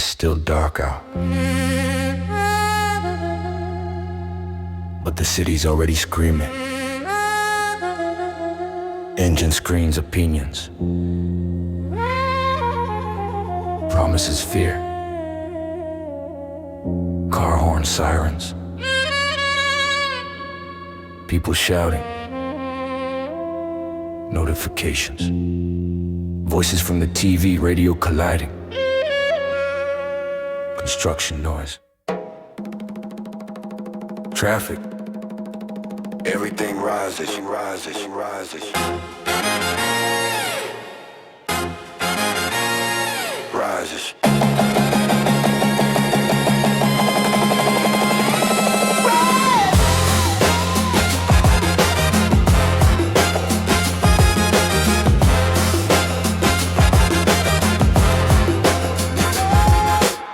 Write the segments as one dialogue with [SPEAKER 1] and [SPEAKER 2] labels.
[SPEAKER 1] still dark out, but the city's already screaming. Engine screens, opinions, promises, fear, car horn sirens, people shouting, notifications, voices from the TV, radio colliding, construction noise, traffic. Everything rises, rises, rises. Rises.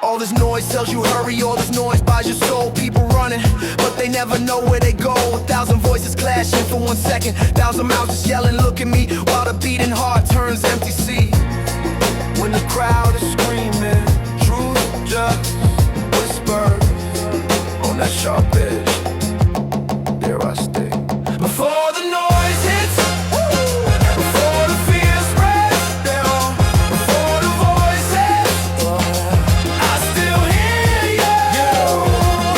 [SPEAKER 2] All this noise tells you hurry, all this noise buys your soul. People running, but they never know where they go. 1,000 voices clashing for 1 second, 1,000 mouths just yelling, look at me, while the beating heart turns empty. See, when the crowd is screaming, truth just whispers on that sharp edge. There I stay. Before the noise hits, before the fear spreads, before the voices, I still hear you.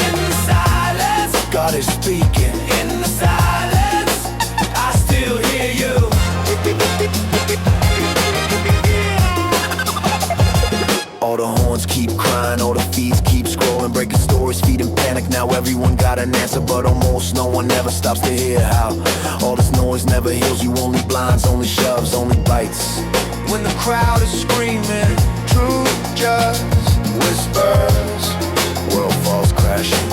[SPEAKER 2] In the silence, God is speaking. In the silence, I still hear you. All the horns keep crying, all the feeds keep scrolling, breaking stories, feeding panic. Now everyone got an answer, but almost no one ever stops to hear how all this noise never heals you. Only blinds, only shoves, only bites. When the crowd is screaming, truth just whispers. World falls crashing,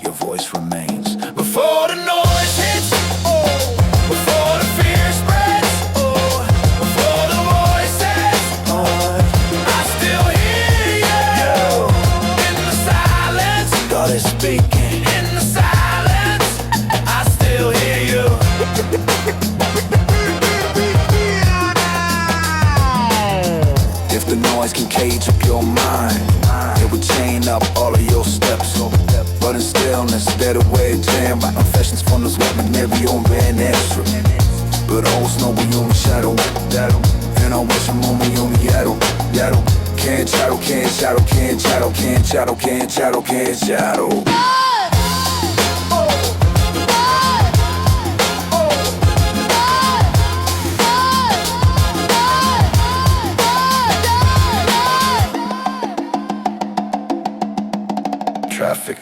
[SPEAKER 2] your voice remains. Before the noise hits, before the fear spreads, before the voices, I still hear you. In the silence, God is speaking. In the silence, I still hear you. If the noise can cage up your mind, it would chain up all of your steps. But in stillness, they're the way jam. By confessions from those weapon, every own band extra. But all snow we only shadow, and I wish I'm only yaddle. Can't chattle, can't chattle, can't chattle, can't chattle, can't chattle, can't chattle. Traffic.